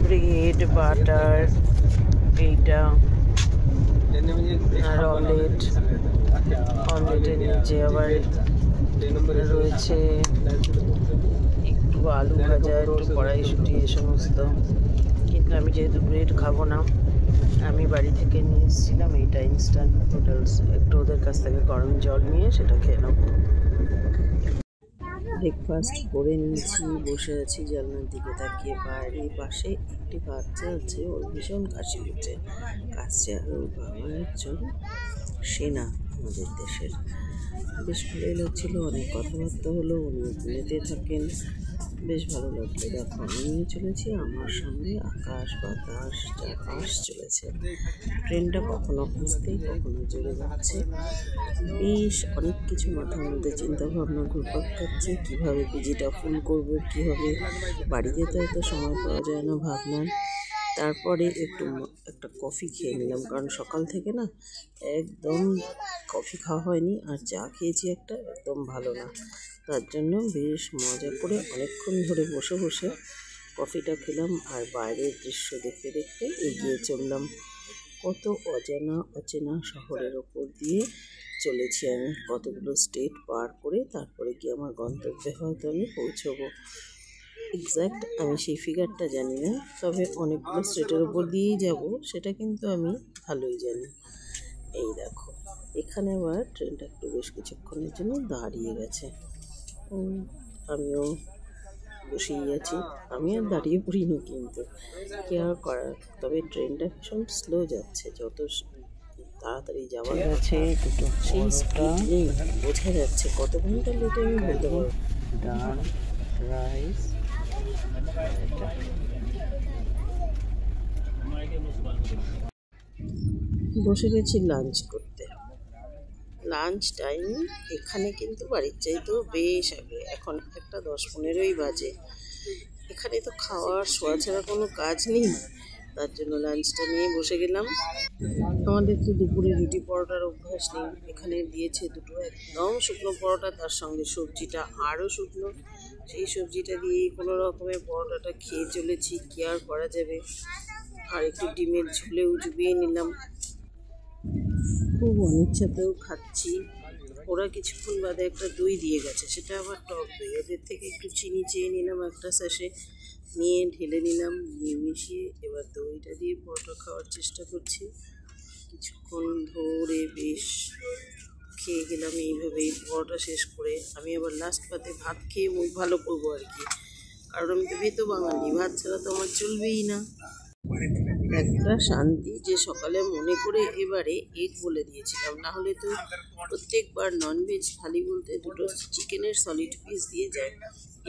Bread butter এইটা আর অমলেটের নিচে আবার রয়েছে একটু আলু ভাজা, একটু কড়াইশুঁটি, এ সমস্ত। কিন্তু আমি যেহেতু ব্রেড খাবো না, আমি বাড়ি থেকে নিয়ে এসেছিলাম এইটা ইনস্ট্যান্ট নুডলস। একটু ওদের কাছ থেকে গরম জল নিয়ে সেটা খেয়ে নেব। ব্রেকফাস্ট করে নিয়েছি, বসে আছি জানলার দিকে তাকিয়ে। বাইরে পাশে একটি বাচ্চা আছে, ওর ভীষণ কাশি হচ্ছে। কাশছে আর ওর বাবা একজন সেনা আমাদের দেশের। বেশ ভালোই লাগছিল, অনেক কথাবার্তা হলো। উনি পুনেতে থাকেন, বেশ ভালো লাগলো। দেখো আমি নিয়ে চলেছি, আমার সামনে আকাশ বাতাস চারপাশ চলেছে। ট্রেনটা কখনো আসতে কখনো জোরে যাচ্ছে। বেশ অনেক কিছু মাথার মধ্যে চিন্তা ভাবনা ঘুরপাক খাচ্ছে। কীভাবে পিজিটা ফুল করবো, কীভাবে বাড়িতে তো এত সময় পাওয়া যায় না ভাবনার। তারপরে একটা কফি খেয়ে নিলাম, কারণ সকাল থেকে না একদম কফি খাওয়া হয়নি, আর চা খেয়েছি একটা, একদম ভালো না। তার জন্য বেশ মজা করে অনেকক্ষণ ধরে বসে বসে কফিটা খেলাম, আর বাইরের দৃশ্য দেখতে দেখতে এগিয়ে চললাম। কত অচেনা শহরের ওপর দিয়ে চলেছি আমি, কতগুলো স্টেট পার করে তারপরে গিয়ে আমার গন্তব্যে হয়তো আমি পৌঁছবো। এক্স্যাক্ট আমি সেই ফিগারটা জানি না, তবে অনেকগুলো স্টেটের ওপর দিয়েই যাব সেটা কিন্তু আমি ভালোই জানি। এই দেখো এখানে আবার ট্রেনটা একটু বেশ কিছুক্ষণের জন্য দাঁড়িয়ে গেছে। আমিও বসেই আছি, আমি আর দাঁড়িয়ে পড়িনি, কিন্তু কি আর করার। তবে ট্রেনটা ভীষণ স্লো যাচ্ছে, যত তাড়াতাড়ি যাওয়া যাচ্ছে সেই স্পিড নেই, বোঝা যাচ্ছে। কত ঘন্টা লেটে আমি বলতে পারবো। ডাল রাইস বসে গেছি লাঞ্চ করতে। লাঞ্চ টাইম এখানে কিন্তু বাড়ির চাইতেও বেশ আগে, এখন 1:10-15 বাজে। এখানে তো খাওয়ার শোয়া ছাড়া কোনো কাজ নেই, তার জন্য লাঞ্চটা নিয়ে বসে গেলাম। আমাদের তো দুপুরে রুটি পরোটার অভ্যাস নেই, এখানে দিয়েছে দুটো একদম শুকনো পরোটা, তার সঙ্গে সবজিটা আরও শুকনো। সেই সবজিটা দিয়েই কোনো রকমের পরোটাটা খেয়ে চলেছি, কি আর করা যাবে। আর একটু ডিমের ঝোলেও ডুবিয়ে নিলাম, খুব অনিচ্ছাতেও খাচ্ছি। ওরা কিছুক্ষণ বাদে একটা দই দিয়ে গেছে, সেটা আবার টক দই। ওদের থেকে একটু চিনি চেয়ে নিলাম একটা স্যাশে, নিয়ে ঢেলে নিলাম, নিয়ে মিশিয়ে এবার দইটা দিয়ে পরোটা খাওয়ার চেষ্টা করছি। কিছুক্ষণ ধরে বেশ খেয়ে গেলাম এইভাবেই পরোটা শেষ করে। আমি আবার লাস্ট পাতে ভাত খেয়ে মুখ ভালো করবো আর কি, কারণ আমি তো ভেতো বাঙালি, ভাত ছাড়া তো আমার চলবেই না। একটা শান্তি যে সকালে মনে করে এবারে এগ বলে দিয়েছিলাম, না হলে তো প্রত্যেকবার ননভেজ থালি বলতে দুটো চিকেনের সলিড পিস দিয়ে যায়।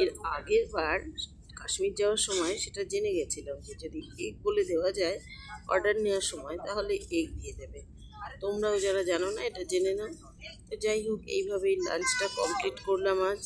এর আগের বার কাশ্মীর যাওয়ার সময় সেটা জেনে গেছিলাম যে যদি এগ বলে দেওয়া যায় অর্ডার নেওয়ার সময়, তাহলে এগ দিয়ে দেবে। তোমরাও যারা জানো না এটা জেনে নাও। যাই হোক, এইভাবেই লাঞ্চটা কমপ্লিট করলাম আজ।